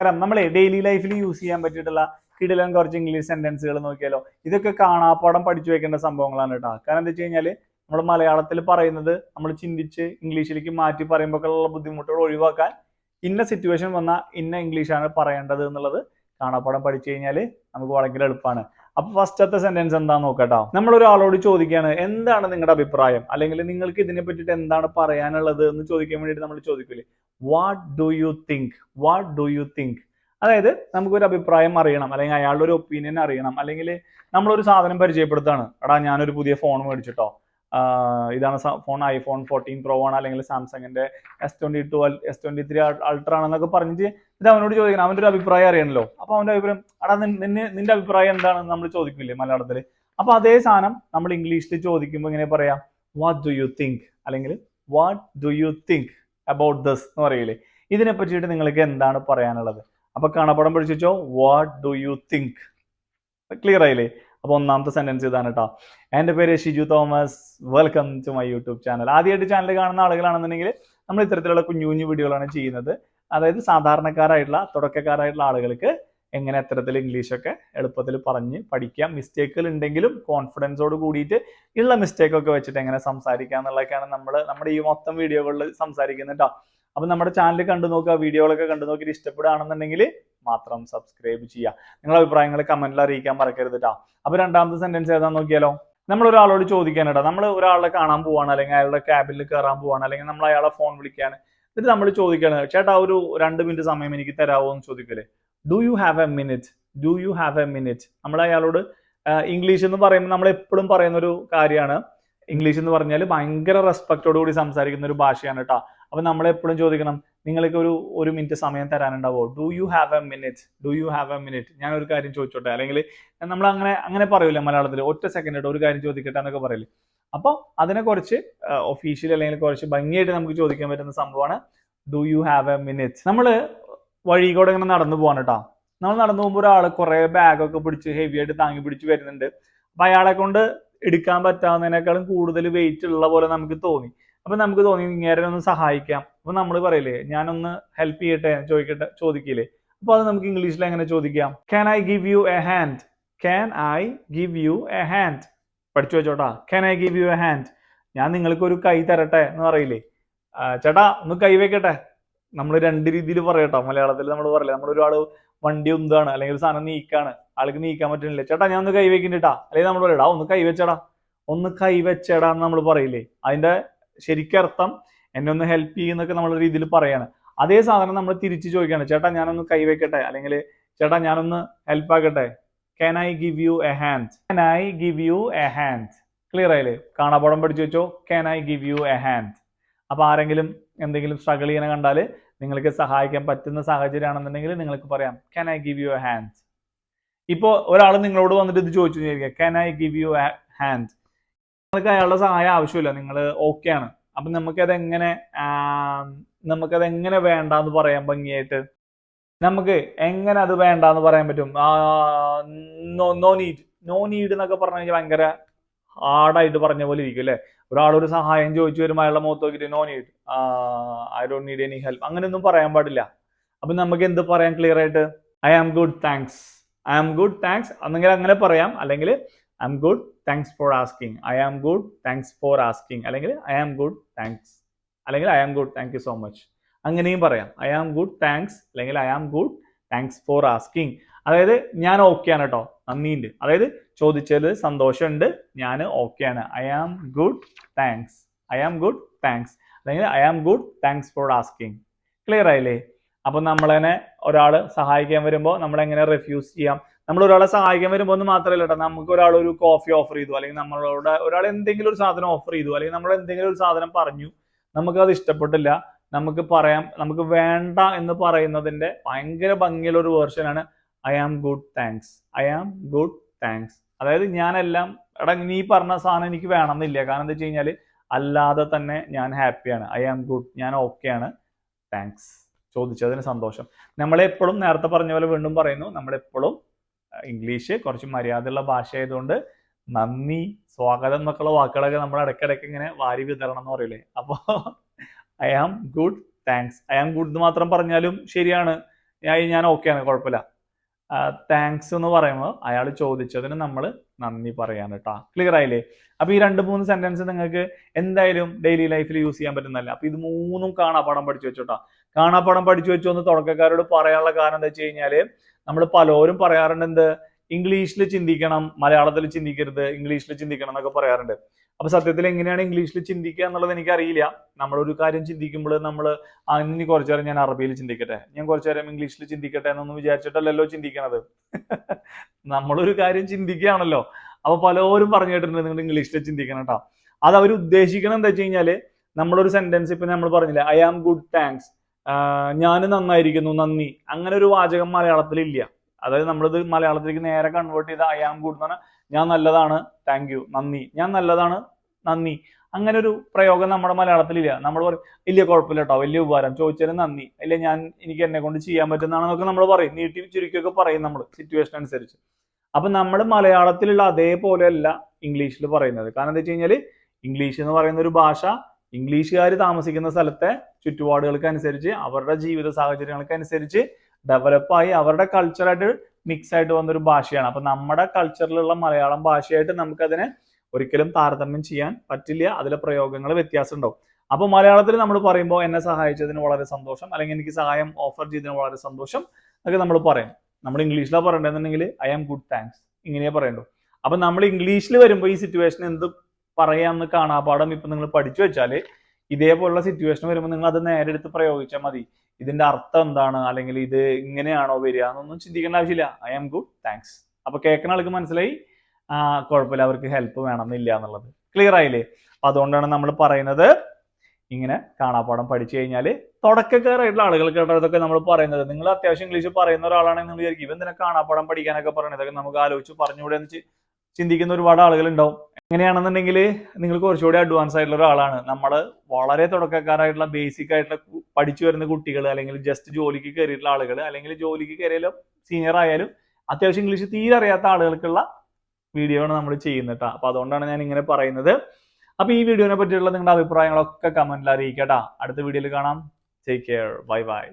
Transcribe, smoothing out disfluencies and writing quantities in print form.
കാരണം നമ്മളെ ഡെയിലി ലൈഫിൽ യൂസ് ചെയ്യാൻ പറ്റിയിട്ടുള്ള കിടിലൻ കുറച്ച് ഇംഗ്ലീഷ് സെന്റൻസുകൾ നോക്കിയാലോ. ഇതൊക്കെ കാണാപ്പാടം പഠിച്ചു വെക്കേണ്ട സംഭവങ്ങളാണ് കേട്ടോ. കാരണം എന്താ വെച്ച് കഴിഞ്ഞാൽ നമ്മൾ മലയാളത്തിൽ പറയുന്നത് നമ്മൾ ചിന്തിച്ച് ഇംഗ്ലീഷിലേക്ക് മാറ്റി പറയുമ്പോൾ ഉള്ള ബുദ്ധിമുട്ടുകൾ ഒഴിവാക്കാൻ ഇന്ന സിറ്റുവേഷൻ വന്നാൽ ഇന്ന ഇംഗ്ലീഷാണ് പറയേണ്ടത് എന്നുള്ളത് കാണാപ്പാടം പഠിച്ചു കഴിഞ്ഞാൽ നമുക്ക് വളരെ എളുപ്പമാണ്. അപ്പൊ ഫസ്റ്റത്തെ സെന്റൻസ് എന്താന്ന് നോക്കട്ടോ. നമ്മൾ ഒരാളോട് ചോദിക്കുകയാണ് എന്താണ് നിങ്ങളുടെ അഭിപ്രായം, അല്ലെങ്കിൽ നിങ്ങൾക്ക് ഇതിനെ പറ്റിയിട്ട് എന്താണ് പറയാനുള്ളത് എന്ന് ചോദിക്കാൻ വേണ്ടിയിട്ട് നമ്മൾ ചോദിക്കില്ലേ, what do you think, what do you think. അതായത് നമുക്കൊരു അഭിപ്രായം അറിയണം, അല്ലെങ്കിൽ അയാളുടെ ഒരു ഒപ്പീനിയൻ അറിയണം, അല്ലെങ്കിൽ നമ്മളൊരു സാധനം പരിചയപ്പെടുത്താണ്. എടാ ഞാനൊരു പുതിയ ഫോൺ മേടിച്ചിട്ടോ, ഇതാണ് ഫോൺ, ഐഫോൺ 14 Pro ആണ്, അല്ലെങ്കിൽ സാംസങ്ങിന്റെ S22 S23 Ultra ആണെന്നൊക്കെ പറഞ്ഞിട്ട് ഇത് അവനോട് ചോദിക്കണം. അവൻ്റെ ഒരു അഭിപ്രായം അറിയണല്ലോ. അപ്പൊ അവന്റെ അഭിപ്രായം, എടാ നിന്റെ അഭിപ്രായം എന്താണെന്ന് നമ്മൾ ചോദിക്കില്ലേ മലയാളത്തില്. അപ്പൊ അതേ സാധനം നമ്മൾ ഇംഗ്ലീഷിൽ ചോദിക്കുമ്പോൾ ഇങ്ങനെ പറയാം, വാട്ട് ഡു യു തിങ്ക്, അല്ലെങ്കിൽ what do you think about this എന്ന് പറയില്ലേ. ഇതിനെ പറ്റിയിട്ട് നിങ്ങൾക്ക് എന്താണ് പറയാനുള്ളത്. അപ്പൊ കാണാപ്പാടം പഠിച്ചു വെച്ചോ, what do you think. Clear ആയില്ലേ? അപ്പൊ ഒന്നാമത്തെ സെന്റൻസ് ഇതാണ് കേട്ടോ. എൻ്റെ പേര് Shiju Thomas, welcome to my YouTube channel. ആദ്യമായിട്ട് ചാനൽ കാണുന്ന ആളുകളാണെന്നുണ്ടെങ്കിൽ നമ്മൾ ഇത്തരത്തിലുള്ള കുഞ്ഞു കുഞ്ഞു വീഡിയോകളാണ് ചെയ്യുന്നത്. അതായത് സാധാരണക്കാരായിട്ടുള്ള തുടക്കക്കാരായിട്ടുള്ള ആളുകൾക്ക് എങ്ങനെ അത്തരത്തിൽ ഇംഗ്ലീഷൊക്കെ എളുപ്പത്തിൽ പറഞ്ഞ് പഠിക്കാം, മിസ്റ്റേക്കുകൾ ഉണ്ടെങ്കിലും കോൺഫിഡൻസോട് കൂടിയിട്ട് ഉള്ള മിസ്റ്റേക്ക് ഒക്കെ വെച്ചിട്ട് എങ്ങനെ സംസാരിക്കാം എന്നുള്ളതൊക്കെയാണ് നമ്മുടെ ഈ മൊത്തം വീഡിയോകളിൽ സംസാരിക്കുന്നത് കേട്ടോ. അപ്പൊ നമ്മുടെ ചാനൽ കണ്ടു നോക്കുക, വീഡിയോകളൊക്കെ കണ്ടു നോക്കിയിട്ട് ഇഷ്ടപ്പെടുകയാണെന്നുണ്ടെങ്കിൽ മാത്രം സബ്സ്ക്രൈബ് ചെയ്യുക. നിങ്ങളുടെ അഭിപ്രായങ്ങൾ കമന്റിൽ അറിയിക്കാൻ മറക്കരുത് കേട്ടോ. അപ്പൊ രണ്ടാമത്തെ സെന്റൻസ് ഏതാന്ന് നോക്കിയാലോ. നമ്മൾ ഒരാളോട് ചോദിക്കാനേട്ടാ, നമ്മൾ ഒരാളെ കാണാൻ പോവാണ്, അല്ലെങ്കിൽ അയാളുടെ ക്യാബിനിൽ കയറാൻ പോവാണ്, അല്ലെങ്കിൽ നമ്മൾ അയാളെ ഫോൺ വിളിക്കാണ്. എന്നിട്ട് നമ്മൾ ചോദിക്കാണ്, ചേട്ടാ ഒരു 2 മിനിറ്റ് സമയം എനിക്ക് തരാമോ എന്ന് ചോദിക്കല്ലേ. Do you have a minute, do you have a minute. നമ്മൾ അയാളോട് ഇംഗ്ലീഷ് എന്ന് പറയുമ്പോൾ നമ്മൾ എപ്പോഴും പറയുന്ന ഒരു കാര്യമാണ്, ഇംഗ്ലീഷ് എന്ന് പറഞ്ഞാൽ ഭയങ്കര റെസ്പെക്റ്റോട് കൂടി സംസാരിക്കുന്ന ഒരു ഭാഷയാണ് കേട്ടോ. അപ്പൊ നമ്മൾ എപ്പോഴും ചോദിക്കണം, നിങ്ങൾക്ക് ഒരു മിനിറ്റ് സമയം തരാനുണ്ടാവോ, do you have a minute, do you have a minute. ഞാൻ ഒരു കാര്യം ചോദിച്ചോട്ടെ, അല്ലെങ്കിൽ നമ്മൾ അങ്ങനെ പറയൂല മലയാളത്തിൽ, ഒറ്റ സെക്കൻഡ് ആയിട്ട് ഒരു കാര്യം ചോദിക്കട്ടെ എന്നൊക്കെ പറയില്ലേ. അപ്പോൾ അതിനെ കുറച്ച് ഒഫീഷ്യൽ അല്ലെങ്കിൽ കുറച്ച് ഭംഗിയായിട്ട് നമുക്ക് ചോദിക്കാൻ പറ്റുന്ന സംഭവമാണ് do you have a minute. നമ്മൾ വഴി കൂടെ ഇങ്ങനെ നടന്നു പോകാൻ കേട്ടോ. നമ്മൾ നടന്നു പോകുമ്പോൾ ഒരാൾ കുറെ ബാഗൊക്കെ പിടിച്ച് ഹെവി ആയിട്ട് താങ്ങി പിടിച്ച് വരുന്നുണ്ട്. അപ്പൊ അയാളെ കൊണ്ട് എടുക്കാൻ പറ്റാവുന്നതിനേക്കാളും കൂടുതൽ വെയിറ്റ് ഉള്ള പോലെ നമുക്ക് തോന്നി. അപ്പൊ നമുക്ക് തോന്നി ഇങ്ങനെ ഒന്ന് സഹായിക്കാം. അപ്പൊ നമ്മൾ പറയില്ലേ, ഞാനൊന്ന് ഹെൽപ്പ് ചെയ്യട്ടെ ചോദിക്കില്ലേ. അപ്പൊ അത് നമുക്ക് ഇംഗ്ലീഷിൽ എങ്ങനെ ചോദിക്കാം, can I give you a hand, can I give you a hand. പഠിച്ചു വെച്ചോട്ടാ, can I give you a hand. ഞാൻ നിങ്ങൾക്ക് ഒരു കൈ തരട്ടെ എന്ന് പറയില്ലേ. ചേട്ടാ ഒന്ന് കൈ വെക്കട്ടെ. നമ്മൾ 2 രീതിയിൽ പറയട്ടോ മലയാളത്തിൽ. നമ്മൾ പറയില്ലേ, നമ്മളൊരാള് വണ്ടി ഉന്താണ്, അല്ലെങ്കിൽ ഒരു സാധനം നീക്കാണ്, ആൾക്ക് നീക്കാൻ പറ്റുന്നില്ല, ചേട്ടാ ഞാൻ ഒന്ന് കൈ വെക്കുന്നുണ്ടാ. അല്ലെങ്കിൽ നമ്മൾ പറയടാ ഒന്ന് കൈ വെച്ചടാ, ഒന്ന് കൈ വെച്ചടാ എന്ന് നമ്മൾ പറയില്ലേ. അതിന്റെ ശരിക്കർത്ഥം എന്നെ ഒന്ന് ഹെൽപ്പ് ചെയ്യുന്നൊക്കെ നമ്മൾ രീതിയിൽ പറയാണ്. അതേ സാധനം നമ്മൾ തിരിച്ചു ചോദിക്കുകയാണ്, ചേട്ടാ ഞാനൊന്ന് കൈ വെക്കട്ടെ, അല്ലെങ്കിൽ ചേട്ടാ ഞാനൊന്ന് ഹെൽപ്പ് ആക്കട്ടെ. Can I give you a hand, can I give you a hand. Clear ആയില്ലേ? കാണാപ്പാടം പഠിച്ചു വെച്ചോ, can I give you a hand. അപ്പൊ ആരെങ്കിലും എന്തെങ്കിലും സ്ട്രഗിൾ ചെയ്യണ കണ്ടാൽ നിങ്ങൾക്ക് സഹായിക്കാൻ പറ്റുന്ന സാഹചര്യമാണെന്നുണ്ടെങ്കിൽ നിങ്ങൾക്ക് പറയാം, can I give you a hand. ഇപ്പോ ഒരാൾ നിങ്ങളോട് വന്നിട്ട് ഇത് ചോദിച്ചു വിചാരിക്കുക, can I give you a hand. നിങ്ങൾക്ക് അയാളുടെ സഹായം ആവശ്യമില്ല, നിങ്ങൾ ഓക്കെ ആണ്. അപ്പൊ നമുക്കതെങ്ങനെ വേണ്ടാന്ന് പറയാൻ ഭംഗിയായിട്ട്, നമുക്ക് എങ്ങനെ അത് വേണ്ടാന്ന് പറയാൻ പറ്റും? നോ നീഡ്, നോ നീഡ് എന്നൊക്കെ പറഞ്ഞു കഴിഞ്ഞാൽ ഭയങ്കര ഹാർഡായിട്ട് പറഞ്ഞ പോലെ ഇരിക്കും അല്ലെ. ഒരാളൊരു സഹായം ചോദിച്ചു വരുമ്പോൾ അയാളുടെ മുഖത്ത് നോക്കിയിട്ട് no need, I don't need any help, അങ്ങനെയൊന്നും പറയാൻ പാടില്ല. അപ്പൊ നമുക്ക് എന്ത് പറയാം ക്ലിയർ ആയിട്ട്? I am good thanks, I am good thanks എന്നെങ്കിൽ അങ്ങനെ പറയാം. അല്ലെങ്കിൽ I am good thanks for asking, I am good thanks for asking, അല്ലെങ്കിൽ ഐ ആം ഗുഡ് താങ്ക്സ്, അല്ലെങ്കിൽ I am good thank you so much, അങ്ങനെയും പറയാം. I am good thanks അല്ലെങ്കിൽ I am good thanks for asking. അതായത് ഞാൻ okay ആണ് കേട്ടോ, നന്ദിയുണ്ട്. അതായത് ചോദിച്ചതിൽ സന്തോഷമുണ്ട്, ഞാൻ ഓക്കെ ആണ്. I am good thanks, I am good thanks, അല്ലെങ്കിൽ I am good thanks for asking. Clear ആയില്ലേ? അപ്പൊ നമ്മളെന്നെ ഒരാൾ സഹായിക്കാൻ വരുമ്പോൾ നമ്മൾ എങ്ങനെ റെഫ്യൂസ് ചെയ്യാം? നമ്മൾ ഒരാളെ സഹായിക്കാൻ വരുമ്പോൾ ഒന്ന് മാത്രമല്ല കേട്ടോ, നമുക്ക് ഒരാൾ ഒരു കോഫി ഓഫർ ചെയ്തു, അല്ലെങ്കിൽ നമ്മളോട് ഒരാൾ എന്തെങ്കിലും ഒരു സാധനം ഓഫർ ചെയ്തു, അല്ലെങ്കിൽ നമ്മൾ എന്തെങ്കിലും ഒരു സാധനം പറഞ്ഞു, നമുക്കത് ഇഷ്ടപ്പെട്ടില്ല, നമുക്ക് വേണ്ട എന്ന് പറയുന്നതിന്റെ ഭയങ്കര ഭംഗിയുള്ള ഒരു വേർഷനാണ് I am good thanks, I am good thanks. അതായത് ഞാനെല്ലാം, എടാ നീ പറഞ്ഞ സാധനം എനിക്ക് വേണമെന്നില്ല, കാരണം എന്താ വെച്ച് കഴിഞ്ഞാൽ അല്ലാതെ തന്നെ ഞാൻ ഹാപ്പിയാണ്, ഐ ആം ഗുഡ്, ഞാൻ ഓക്കെ ആണ്, താങ്ക്സ്, ചോദിച്ചതിന് സന്തോഷം. നമ്മളെപ്പോഴും നേരത്തെ പറഞ്ഞ പോലെ വീണ്ടും പറയുന്നു, നമ്മളെപ്പോഴും ഇംഗ്ലീഷ് കുറച്ച് മര്യാദയുള്ള ഭാഷ ആയതുകൊണ്ട് നന്ദി, സ്വാഗതം എന്നൊക്കെയുള്ള വാക്കുകളൊക്കെ നമ്മൾ ഇടയ്ക്കിടയ്ക്ക് ഇങ്ങനെ വാരി വിതരണം എന്ന് പറയില്ലേ. അപ്പോൾ I am good thanks, I am good എന്ന് മാത്രം പറഞ്ഞാലും ശരിയാണ്. ഞാൻ ഓക്കെയാണ്, കുഴപ്പമില്ല. താങ്ക്സ് എന്ന് പറയുമ്പോൾ അയാൾ ചോദിച്ചതിന് നമ്മൾ നന്ദി പറയാണ് കേട്ടോ. ക്ലിയർ ആയില്ലേ? അപ്പൊ ഈ 2-3 സെന്റൻസ് നിങ്ങൾക്ക് എന്തായാലും ഡെയിലി ലൈഫിൽ യൂസ് ചെയ്യാൻ പറ്റുന്നല്ല. അപ്പൊ ഇത് 3 കാണാപ്പാഠം പഠിച്ചു വെച്ചോട്ടോ. കാണാപ്പാഠം പഠിച്ചു വെച്ചു എന്ന് തുടക്കക്കാരോട് പറയാനുള്ള കാരണം എന്താ വെച്ച് കഴിഞ്ഞാല്, നമ്മൾ പലരും പറയാറുണ്ട് എന്ത്, ഇംഗ്ലീഷിൽ ചിന്തിക്കണം, മലയാളത്തിൽ ചിന്തിക്കരുത്, ഇംഗ്ലീഷിൽ ചിന്തിക്കണം എന്നൊക്കെ പറയാറുണ്ട്. അപ്പൊ സത്യത്തിൽ എങ്ങനെയാണ് ഇംഗ്ലീഷിൽ ചിന്തിക്കുക എന്നുള്ളത് എനിക്കറിയില്ല. നമ്മളൊരു കാര്യം ചിന്തിക്കുമ്പോൾ നമ്മൾ ഇനി കുറച്ചു നേരം ഞാൻ അറബിയിൽ ചിന്തിക്കട്ടെ, ഞാൻ കുറച്ചു നേരം ഇംഗ്ലീഷിൽ ചിന്തിക്കട്ടെ എന്നൊന്നും വിചാരിച്ചിട്ടല്ലല്ലോ ചിന്തിക്കണത്. നമ്മളൊരു കാര്യം ചിന്തിക്കുകയാണല്ലോ. അപ്പൊ പലരും പറഞ്ഞു കേട്ടിട്ടുണ്ട് നിങ്ങൾ ഇംഗ്ലീഷിൽ ചിന്തിക്കണം കേട്ടോ. അത് അവർ ഉദ്ദേശിക്കണം എന്താ വെച്ച് കഴിഞ്ഞാല്, നമ്മളൊരു സെന്റൻസ് ഇപ്പൊ നമ്മൾ പറഞ്ഞില്ലേ, ഐ ആം ഗുഡ് താങ്ക്സ്, ഞാൻ നന്നായിരിക്കുന്നു നന്ദി, അങ്ങനെ ഒരു വാചകം മലയാളത്തിൽ ഇല്ല. അതായത് നമ്മളിത് മലയാളത്തിലേക്ക് നേരെ കൺവേർട്ട് ചെയ്ത ഐ ആം ഗുഡ് എന്ന് പറഞ്ഞാൽ ഞാൻ നല്ലതാണ്, താങ്ക് യു, നന്ദി, ഞാൻ നല്ലതാണ്, നന്ദി, അങ്ങനെ ഒരു പ്രയോഗം നമ്മുടെ മലയാളത്തിലില്ല. നമ്മൾ പറയും ഇല്ല കുഴപ്പമില്ല കേട്ടോ, വലിയ ഉപകാരം, ചോദിച്ചതിന് നന്ദി, ഇല്ല എനിക്ക് എന്നെ കൊണ്ട് ചെയ്യാൻ പറ്റുന്നതാണെന്നൊക്കെ നമ്മൾ പറയും, നീട്ടി ചുരുക്കിയൊക്കെ പറയും നമ്മൾ സിറ്റുവേഷൻ അനുസരിച്ച്. അപ്പൊ നമ്മൾ മലയാളത്തിലുള്ള അതേപോലെയല്ല ഇംഗ്ലീഷിൽ പറയുന്നത്. കാരണം എന്താ വെച്ച് കഴിഞ്ഞാൽ ഇംഗ്ലീഷ് എന്ന് പറയുന്ന ഒരു ഭാഷ ഇംഗ്ലീഷുകാർ താമസിക്കുന്ന സ്ഥലത്തെ ചുറ്റുപാടുകൾക്ക് അനുസരിച്ച്, അവരുടെ ജീവിത സാഹചര്യങ്ങൾക്ക് അനുസരിച്ച് ഡെവലപ്പായി അവരുടെ കൾച്ചറായിട്ട് മിക്സ് ആയിട്ട് വന്നൊരു ഭാഷയാണ്. അപ്പൊ നമ്മുടെ കൾച്ചറിലുള്ള മലയാളം ഭാഷയായിട്ട് നമുക്കതിനെ ഒരിക്കലും താരതമ്യം ചെയ്യാൻ പറ്റില്ല. അതിലെ പ്രയോഗങ്ങൾ വ്യത്യാസം ഉണ്ടാവും. അപ്പൊ മലയാളത്തിൽ നമ്മൾ പറയുമ്പോൾ എന്നെ സഹായിച്ചതിന് വളരെ സന്തോഷം, അല്ലെങ്കിൽ എനിക്ക് സഹായം ഓഫർ ചെയ്തതിന് വളരെ സന്തോഷം എന്നൊക്കെ നമ്മൾ പറയും. നമ്മൾ ഇംഗ്ലീഷിലാണ് പറയേണ്ടതെന്നുണ്ടെങ്കിൽ ഐ ആം ഗുഡ് താങ്ക്സ്, ഇങ്ങനെയേ പറയണ്ടു. അപ്പൊ നമ്മൾ ഇംഗ്ലീഷിൽ വരുമ്പോൾ ഈ സിറ്റുവേഷൻ എന്ത് പറയാമെന്ന് കാണാപാഠം ഇപ്പൊ നിങ്ങൾ പഠിച്ചു വെച്ചാൽ, ഇതേപോലുള്ള സിറ്റുവേഷൻ വരുമ്പോൾ നിങ്ങൾ അത് നേരെ എടുത്ത് പ്രയോഗിച്ചാൽ മതി. ഇതിന്റെ അർത്ഥം എന്താണ്, അല്ലെങ്കിൽ ഇത് ഇങ്ങനെയാണോ വരിക എന്നൊന്നും ചിന്തിക്കേണ്ട ആവശ്യമില്ല. I am good thanks. അപ്പൊ കേൾക്കുന്ന ആൾക്ക് മനസ്സിലായി കുഴപ്പമില്ല, അവർക്ക് ഹെൽപ്പ് വേണമെന്നില്ല എന്നുള്ളത്. ക്ലിയർ ആയില്ലേ? അപ്പൊ അതുകൊണ്ടാണ് നമ്മൾ പറയുന്നത് ഇങ്ങനെ കാണാപ്പാഠം പഠിച്ചു കഴിഞ്ഞാൽ തുടക്കക്കാരായിട്ടുള്ള ആളുകൾക്കാണ് ഇതൊക്കെ നമ്മൾ പറയുന്നത്. നിങ്ങൾ അത്യാവശ്യം ഇംഗ്ലീഷ് പറയുന്ന ഒരാളാണെങ്കിൽ നിങ്ങൾ വിചാരിക്കും ഇവന്തിനെ കാണാപ്പാഠം പഠിക്കാനൊക്കെ പറയുന്നത്, ഇതൊക്കെ നമുക്ക് ആലോചിച്ച് പറഞ്ഞുകൂടെ എന്ന് ചിന്തിക്കുന്ന ഒരുപാട് ആളുകൾ ഉണ്ടാവും. എങ്ങനെയാണെന്നുണ്ടെങ്കിൽ നിങ്ങൾ കുറച്ചുകൂടി അഡ്വാൻസ് ആയിട്ടുള്ള ഒരാളാണ്. നമ്മൾ വളരെ തുടക്കക്കാരായിട്ടുള്ള ബേസിക് ആയിട്ടുള്ള പഠിച്ചു വരുന്ന കുട്ടികൾ, അല്ലെങ്കിൽ ജസ്റ്റ് ജോലിക്ക് കയറിയിട്ടുള്ള ആളുകൾ, അല്ലെങ്കിൽ ജോലിക്ക് കയറിയാലും സീനിയർ ആയാലും അത്യാവശ്യം ഇംഗ്ലീഷ് തീരെ അറിയാത്ത ആളുകൾക്കുള്ള വീഡിയോ ആണ് നമ്മൾ ചെയ്യുന്നത്. അപ്പൊ അതുകൊണ്ടാണ് ഞാൻ ഇങ്ങനെ പറയുന്നത്. അപ്പൊ ഈ വീഡിയോനെ പറ്റിയുള്ള നിങ്ങളുടെ അഭിപ്രായങ്ങളൊക്കെ കമന്റിൽ അറിയിക്കട്ടാ. അടുത്ത വീഡിയോയിൽ കാണാം. Take care, bye bye.